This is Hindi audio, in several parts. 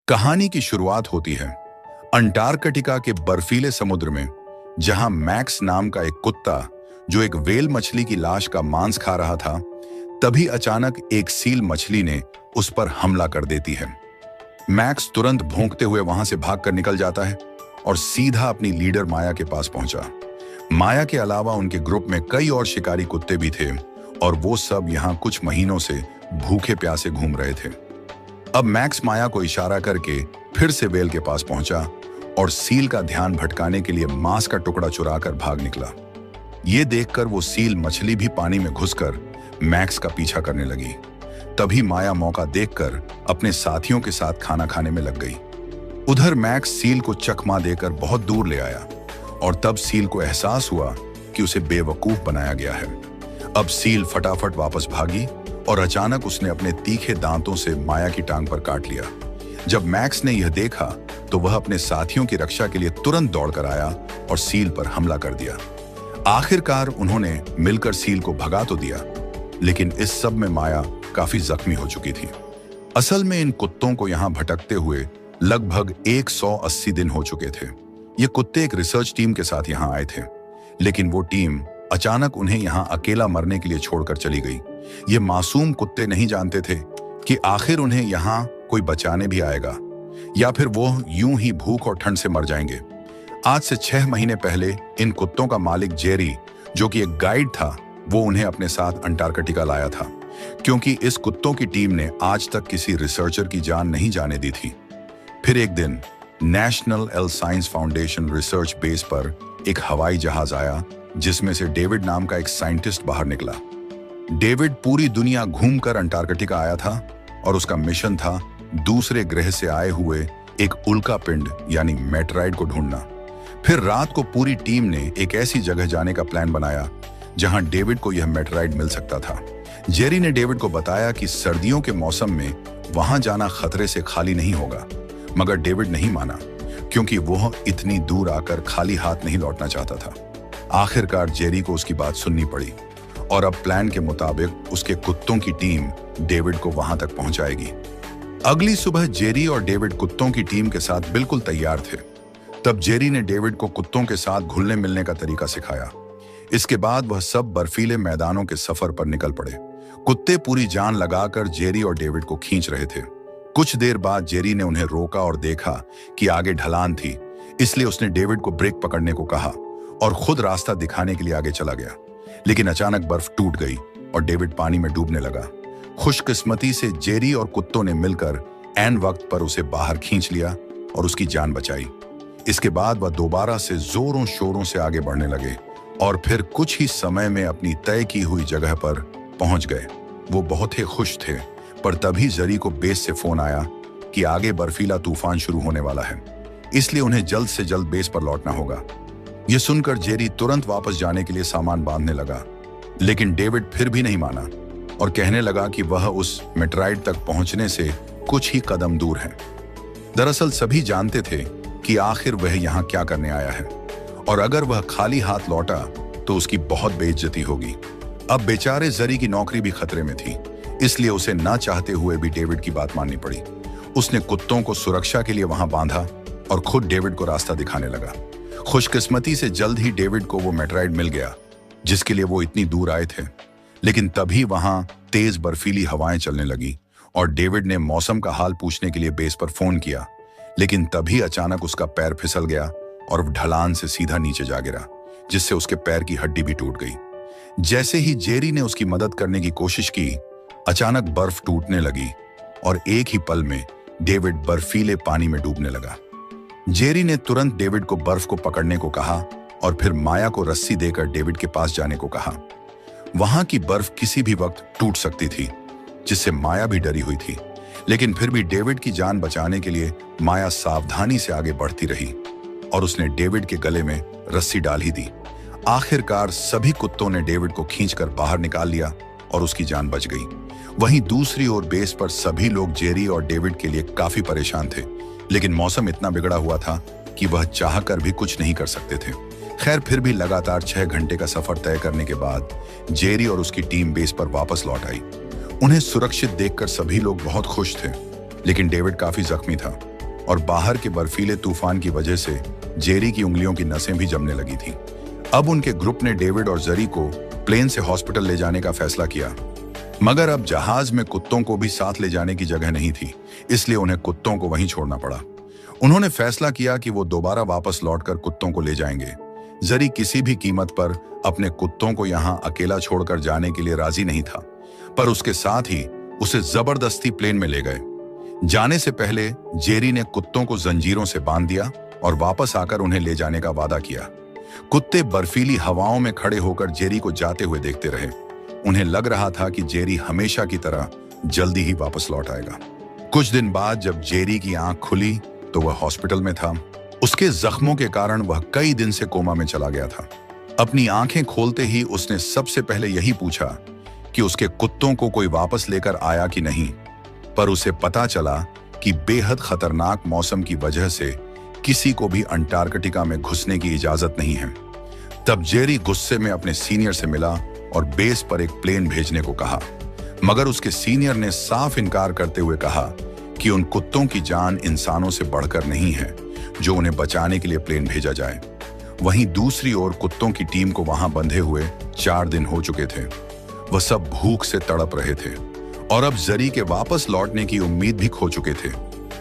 कहानी की शुरुआत होती है अंटार्कटिका के बर्फीले समुद्र में, जहां मैक्स नाम का एक कुत्ता जो एक व्हेल मछली की लाश का मांस खा रहा था, तभी अचानक एक सील मछली ने उस पर हमला कर देती है। मैक्स तुरंत भौंकते हुए वहां से भागकर निकल जाता है और सीधा अपनी लीडर माया के पास पहुंचा। माया के अलावा उनके ग्रुप में कई और शिकारी कुत्ते भी थे और वो सब यहाँ कुछ महीनों से भूखे प्यासे घूम रहे थे। अब मैक्स माया को इशारा करके फिर से व्हेल के पास पहुंचा और सील का ध्यान भटकाने के लिए मांस का टुकड़ा चुराकर भाग निकला। ये देखकर वो सील मछली भी पानी में घुसकर मैक्स का पीछा करने लगी। तभी माया मौका देखकर अपने साथियों के साथ खाना खाने में लग गई। उधर मैक्स सील को चकमा देकर बहुत दूर ले आया और तब सील को एहसास हुआ कि उसे बेवकूफ बनाया गया है। अब सील फटाफट वापस भागी और अचानक उसने अपने तीखे दांतों से माया की टांग पर काट लिया। जब मैक्स ने यह देखा तो वह अपने साथियों की रक्षा के लिए तुरंत दौड़कर आया और सील पर हमला कर दिया। आखिरकार उन्होंने मिलकर सील को भगा तो दिया, लेकिन इस सब में माया काफी जख्मी हो चुकी थी। असल में इन कुत्तों को यहाँ भटकते हुए लगभग 180 दिन हो चुके थे। ये कुत्ते एक रिसर्च टीम के साथ यहाँ आए थे, लेकिन वो टीम अचानक उन्हें यहाँ अकेला मरने के लिए छोड़कर चली गई। ये मासूम कुत्ते नहीं जानते थे कि आखिर उन्हें यहाँ कोई बचाने भी आएगा या फिर वो यूं ही भूख और ठंड से मर जाएंगे। आज से 6 महीने पहले इन कुत्तों का मालिक जेरी, जो कि एक गाइड था, वो उन्हें अपने साथ अंटार्कटिका लाया था, क्योंकि इस कुत्तों की टीम ने आज तक किसी रिसर्चर की जान नहीं जाने दी थी। फिर एक दिन national L science foundation research base पर एक हवाई जहाज आया, जिसमें से डेविड नाम का एक साइंटिस्ट बाहर निकला। डेविड पूरी दुनिया घूमकर अंटार्कटिका आया था और उसका मिशन था दूसरे ग्रह से आए हुए एक उल्का पिंड यानी मेटराइड को ढूंढना। फिर रात को पूरी टीम ने एक ऐसी जगह जाने का प्लान बनाया जहां डेविड को यह मेटराइड मिल सकता था। जेरी ने डेविड को बताया कि सर्दियों के मौसम में वहां जाना खतरे से खाली नहीं होगा, मगर डेविड नहीं माना, क्योंकि वह इतनी दूर आकर खाली हाथ नहीं लौटना चाहता था। आखिरकार जेरी को उसकी बात सुननी पड़ी और अब प्लान के मुताबिक उसके कुत्तों की टीम डेविड को वहां तक पहुंचाएगी। अगली सुबह जेरी और डेविड कुत्तों की टीम के साथ बिल्कुल तैयार थे। तब जेरी ने डेविड को कुत्तों के साथ घुलने मिलने का तरीका सिखाया। इसके बाद वह सब बर्फीले मैदानों के सफर पर निकल पड़े। कुत्ते पूरी जान लगाकर जेरी और डेविड को खींच रहे थे। कुछ देर बाद जेरी ने उन्हें रोका और देखा कि आगे ढलान थी, इसलिए उसने डेविड को ब्रेक पकड़ने को कहा और खुद रास्ता दिखाने के लिए आगे चला गया। लेकिन अचानक बर्फ टूट गई और डेविड पानी में डूबने लगा। खुशकिस्मती से जेरी और कुत्तों ने मिलकर ऐन वक्त पर उसे बाहर खींच लिया और उसकी जान बचाई। इसके बाद वह दोबारा से जोरों शोरों से आगे बढ़ने लगे और फिर कुछ ही समय में अपनी तय की हुई जगह पर पहुंच गए। वो बहुत ही खुश थे, पर तभी जेरी को बेस से फोन आया कि आगे बर्फीला तूफान शुरू होने वाला है, इसलिए उन्हें जल्द से जल्द बेस पर लौटना होगा। यह सुनकर जेरी तुरंत वापस जाने के लिए सामान बांधने लगा, लेकिन डेविड फिर भी नहीं माना और कहने लगा कि वह उस मेटराइड तक पहुंचने से कुछ ही कदम दूर है। दरअसल सभी जानते थे कि आखिर वह यहाँ क्या करने आया है, और अगर वह खाली हाथ लौटा तो उसकी बहुत बेइज्जती होगी। अब बेचारे जेरी की नौकरी भी खतरे में थी, इसलिए उसे ना चाहते हुए भी डेविड की बात माननी पड़ी। उसने कुत्तों को सुरक्षा के लिए वहां बांधा और खुद डेविड को रास्ता दिखाने लगा। खुशकिस्मती से जल्द ही डेविड को वो मेटराइड मिल गया जिसके लिए वो इतनी दूर आए थे। लेकिन तभी वहां तेज बर्फीली हवाएं चलने लगी और डेविड ने मौसम का हाल पूछने के लिए बेस पर फोन किया, लेकिन तभी अचानक उसका पैर फिसल गया और ढलान से सीधा नीचे जा गिरा, जिससे उसके पैर की हड्डी भी टूट गई। जैसे ही जेरी ने उसकी मदद करने की कोशिश की, अचानक बर्फ टूटने लगी और एक ही पल में डेविड बर्फीले पानी में डूबने लगा। जेरी ने तुरंत डेविड को बर्फ को पकड़ने को कहा और फिर माया को रस्सी देकर डेविड के पास जाने को कहा। वहां की बर्फ किसी भी वक्त टूट सकती थी, जिससे माया भी डरी हुई थी, लेकिन फिर भी डेविड की जान बचाने के लिए माया सावधानी से आगे बढ़ती रही और उसने डेविड के गले में रस्सी डाल ही दी। आखिरकार सभी कुत्तों ने डेविड को खींचकर बाहर निकाल लिया और उसकी जान बच गई। वहीं दूसरी ओर बेस पर सभी लोग जेरी और डेविड के लिए काफी परेशान थे, लेकिन मौसम इतना बिगड़ा हुआ था कि वह चाहकर भी कुछ नहीं कर सकते थे। खैर, फिर भी लगातार 6 घंटे का सफर तय करने के बाद जेरी और उसकी टीम बेस पर वापस लौट आई। उन्हें सुरक्षित देखकर सभी लोग बहुत खुश थे, लेकिन डेविड काफी जख्मी था और बाहर के बर्फीले तूफान की वजह से जेरी की उंगलियों की नसें भी जमने लगी थीं। अब उनके ग्रुप ने डेविड और जरी को प्लेन से हॉस्पिटल ले जाने का फैसला किया, मगर अब जहाज में कुत्तों को भी साथ ले जाने की जगह नहीं थी, इसलिए उन्हें कुत्तों को वहीं छोड़ना पड़ा। उन्होंने फैसला किया कि वो दोबारा वापस लौटकर कुत्तों को ले जाएंगे। जरी किसी भी कीमत पर अपने कुत्तों को यहां अकेला छोड़कर जाने के लिए राजी नहीं था, पर उसके साथ ही उसे जबरदस्ती प्लेन में ले गए। जाने से पहले जेरी ने कुत्तों को जंजीरों से बांध दिया और वापस आकर उन्हें ले जाने का वादा किया। कुत्ते बर्फीली हवाओं में खड़े होकर जेरी को जाते हुए देखते रहे। उन्हें लग रहा था कि जेरी हमेशा की तरह जल्दी ही वापस लौट आएगा। कुछ दिन बाद जब जेरी की आंख खुली तो वह हॉस्पिटल में था। उसके जख्मों के कारण वह कई दिन से कोमा में चला गया था। अपनी आंखें खोलते ही उसने सबसे पहले यही पूछा कि उसके कुत्तों को कोई वापस लेकर आया कि नहीं, पर उसे पता चला कि बेहद खतरनाक मौसम की वजह से किसी को भी अंटार्कटिका में घुसने की इजाजत नहीं है। तब जेरी गुस्से में अपने सीनियर से मिला और बेस पर एक प्लेन भेजने को कहा, मगर उसके सीनियर ने साफ इनकार करते हुए कहा कि उन कुत्तों की जान इंसानों से बढ़कर नहीं है जो उन्हें बचाने के लिए प्लेन भेजा जाए। वहीं दूसरी ओर कुत्तों की टीम को वहां बंधे हुए 4 दिन हो चुके थे। वह सब भूख से तड़प रहे थे और अब जरी के वापस लौटने की उम्मीद भी खो चुके थे।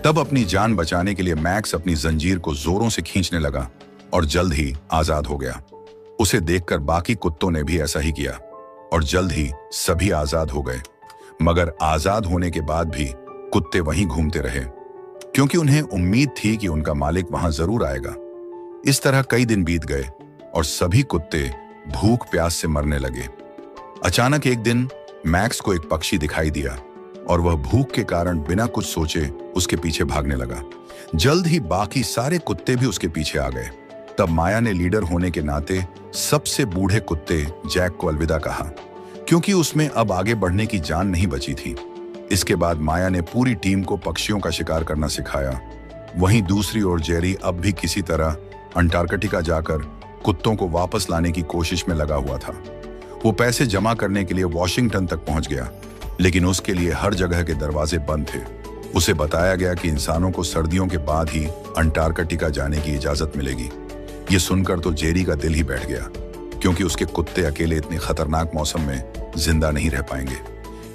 तब अपनी जान बचाने के लिए मैक्स अपनी जंजीर को जोरों से खींचने लगा और जल्द ही आजाद हो गया। उसे देखकर बाकी कुत्तों ने भी ऐसा ही किया और जल्द ही सभी आजाद हो गए। मगर आजाद होने के बाद भी कुत्ते वहीं घूमते रहे, क्योंकि उन्हें उम्मीद थी कि उनका मालिक वहां जरूर आएगा। इस तरह कई दिन बीत गए और सभी कुत्ते भूख प्यास से मरने लगे। अचानक एक दिन मैक्स को एक पक्षी दिखाई दिया और वह भूख के कारण बिना कुछ सोचे उसके पीछे भागने लगा। जल्द ही बाकी सारे कुत्ते भी उसके पीछे आ गए। तब माया ने लीडर होने के नाते सबसे बूढ़े कुत्ते जैक को अलविदा कहा, क्योंकि उसमें अब आगे बढ़ने की जान नहीं बची थी। इसके बाद माया ने पूरी टीम को पक्षियों का शिकार करना सिखाया। वहीं दूसरी ओर जेरी अब भी किसी तरह अंटार्कटिका जाकर कुत्तों को वापस लाने की कोशिश में लगा हुआ था। वो पैसे जमा करने के लिए वॉशिंगटन तक पहुंच गया, लेकिन उसके लिए हर जगह के दरवाजे बंद थे। उसे बताया गया कि इंसानों को सर्दियों के बाद ही अंटार्कटिका जाने की इजाजत मिलेगी। ये सुनकर तो जेरी का दिल ही बैठ गया, क्योंकि उसके कुत्ते अकेले इतने खतरनाक मौसम में जिंदा नहीं रह पाएंगे।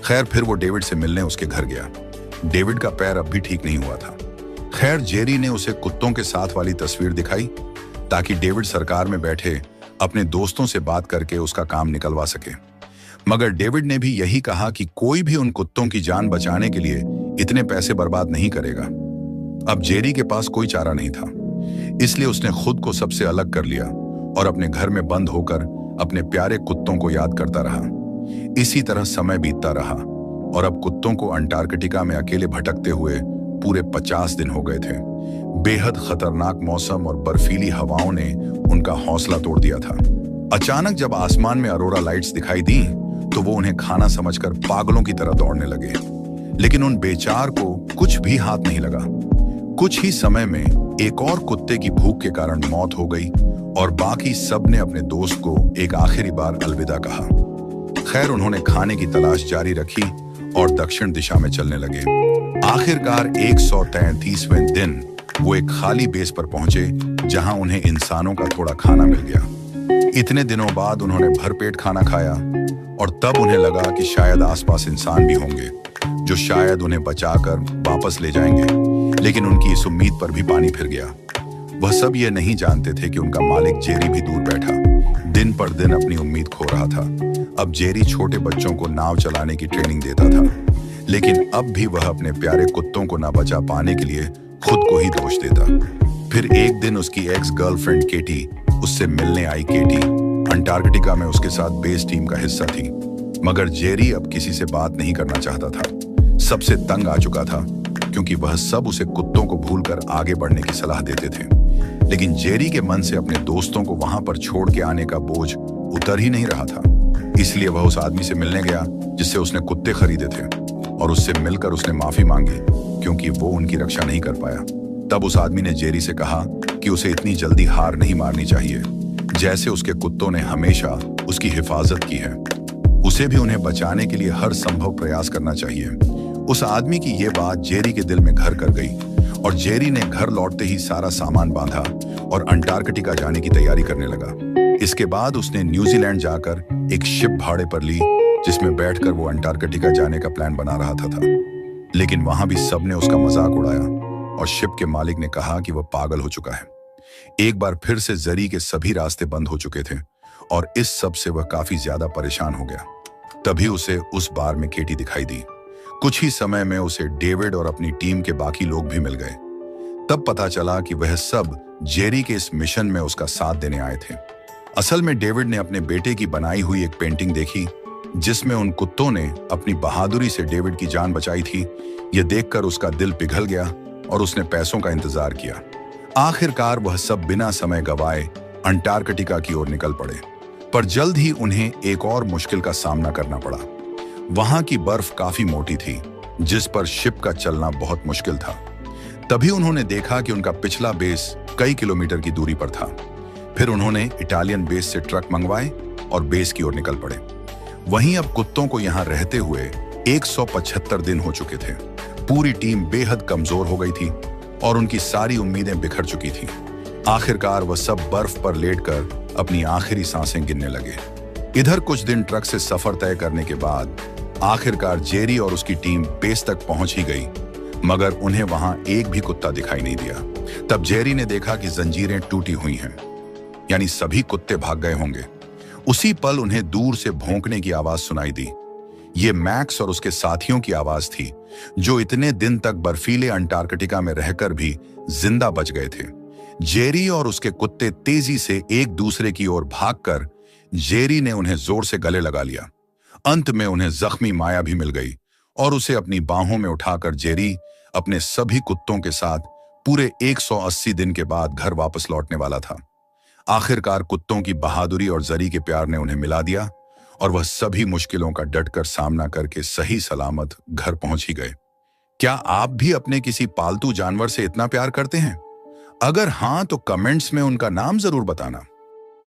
खैर, फिर वो डेविड से मिलने उसके घर गया। डेविड का पैर अब भी ठीक नहीं हुआ था। खैर, जेरी ने उसे कुत्तों के साथ वाली तस्वीर दिखाई ताकि डेविड सरकार में बैठे अपने दोस्तों से बात करके उसका काम निकलवा सके। मगर डेविड ने भी यही कहा कि कोई भी उन कुत्तों की जान बचाने के लिए इतने पैसे बर्बाद नहीं करेगा। अब जेरी के पास कोई चारा नहीं था, इसलिए उसने खुद को सबसे अलग कर लिया और अपने घर में बंद होकर अपने प्यारे कुत्तों को याद करता रहा। इसी तरह समय बीतता रहा और अब कुत्तों को अंटार्कटिका में अकेले भटकते हुए पूरे 50 दिन हो गए थे। बेहद खतरनाक मौसम और बर्फीली हवाओं ने उनका हौसला तोड़ दिया था। अचानक जब आसमान में अरोरा लाइट्स दिखाई दी तो वो उन्हें खाना समझकर पागलों की तरह दौड़ने लगे, लेकिन उन बेचार को कुछ भी हाथ नहीं लगा। कुछ ही समय में एक और कुत्ते की भूख के कारण मौत हो गई और बाकी सब ने अपने दोस्त को एक आखिरी बार अलविदा कहा। खैर, उन्होंने खाने की तलाश जारी रखी और दक्षिण दिशा में चलने लगे। आखिरकार 133वें दिन वो एक खाली बेस पर पहुंचे, जहां उन्हें इंसानों का थोड़ा खाना मिल गया। इतने दिनों बाद उन्होंने भरपेट खाना खाया और तब उन्हें लगा कि शायद आसपास इंसान भी होंगे जो शायद उन्हें बचाकर वापस ले जाएंगे, लेकिन उनकी इस उम्मीद पर भी पानी फिर गया। वह सब ये नहीं जानते थे कि उनका मालिक जेरी भी दूर बैठा दिन पर दिन अपनी उम्मीद खो रहा था। अब जेरी छोटे बच्चों को नाव चलाने की ट्रेनिंग देता था, लेकिन अब भी वह अपने प्यारे कुत्तों को ना बचा पाने के लिए खुद को ही दोष देता। फिर एक दिन उसकी एक्स गर्लफ्रेंड केटी उससे मिलने आई। केटी अंटार्कटिका में उसके साथ बेस टीम का हिस्सा थी, मगर जेरी अब किसी से बात नहीं करना चाहता था। सबसे तंग आ चुका था, क्योंकि वह सब उसे कुत्तों को भूलकर आगे बढ़ने की सलाह देते थे। लेकिन जेरी के मन से अपने दोस्तों को वहां पर छोड़ के आने का बोझ उतर ही नहीं रहा था। इसलिए वह उस आदमी से मिलने गया जिससे उसने कुत्ते खरीदे थे और उससे मिलकर उसने माफी मांगी, क्योंकि वो उनकी रक्षा नहीं कर पाया। तब उस आदमी ने जेरी से कहा कि उसे इतनी जल्दी हार नहीं मारनी चाहिए, जैसे उसके कुत्तों ने हमेशा उसकी हिफाजत की है। उसे भी उन्हें बचाने के लिए हर संभव प्रयास करना चाहिए। उस आदमी की ये बात जेरी के दिल में घर कर गई और जेरी ने घर लौटते ही सारा सामान बांधा और अंटार्कटिका जाने की तैयारी करने लगा। इसके बाद उसने न्यूजीलैंड जाकर एक शिप भाड़े पर ली, जिसमें बैठकर वो अंटार्कटिका जाने का प्लान बना रहा था। लेकिन वहां भी सबने उसका मजाक उड़ाया और शिप के मालिक ने कहा कि वह पागल हो चुका है। एक बार फिर से जरी के सभी रास्ते बंद हो चुके थे और इस सब से वह काफी ज्यादा परेशान हो गया। तभी उसे उस बार में केटी दिखाई दी। कुछ ही समय में उसे डेविड और अपनी टीम के बाकी लोग भी मिल गए। तब पता चला कि वह सब जेरी के इस मिशन में उसका साथ देने आए थे। असल में डेविड ने अपने बेटे की बनाई हुई एक पेंटिंग देखी, जिसमें उन कुत्तों ने अपनी बहादुरी से डेविड की जान बचाई थी। यह देखकर उसका दिल पिघल गया और उसने पैसों का इंतजार किया। आखिरकार वह सब बिना समय गवाए अंटार्कटिका की ओर निकल पड़े, पर जल्द ही उन्हें एक और मुश्किल का सामना करना पड़ा। वहां की बर्फ काफी मोटी थी, जिस पर शिप का चलना बहुत मुश्किल था। तभी उन्होंने देखा कि उनका पिछला बेस कई किलोमीटर की दूरी पर था। फिर उन्होंने इटालियन बेस से ट्रक मंगवाए और बेस की ओर निकल पड़े। वहीं अब कुत्तों को यहां रहते हुए 175 दिन हो चुके थे। पूरी टीम बेहद कमजोर हो गई थी और उनकी सारी उम्मीदें बिखर चुकी थी। आखिरकार वह सब बर्फ पर लेटकर अपनी आखिरी सांसें गिनने लगे। इधर कुछ दिन ट्रक से सफर तय करने के बाद आखिरकार जेरी और उसकी टीम बेस तक पहुंच ही गई, मगर उन्हें वहां एक भी कुत्ता दिखाई नहीं दिया। तब जेरी ने देखा कि जंजीरें टूटी हुई हैं, यानी सभी कुत्ते भाग गए होंगे। उसी पल उन्हें दूर से भौंकने की आवाज सुनाई दी। ये मैक्स और उसके साथियों की आवाज थी, जो इतने दिन तक बर्फीले अंटार्कटिका में रहकर भी जिंदा बच गए थे। जेरी और उसके कुत्ते तेजी से एक दूसरे की ओर भागकर जेरी ने उन्हें जोर से गले लगा लिया। अंत में उन्हें जख्मी माया भी मिल गई और उसे अपनी बाहों में उठाकर जेरी अपने सभी कुत्तों के साथ पूरे 180 दिन के बाद घर वापस लौटने वाला था। आखिरकार कुत्तों की बहादुरी और जरी के प्यार ने उन्हें मिला दिया और वह सभी मुश्किलों का डटकर सामना करके सही सलामत घर पहुंच ही गए। क्या आप भी अपने किसी पालतू जानवर से इतना प्यार करते हैं? अगर हाँ, तो कमेंट्स में उनका नाम जरूर बताना।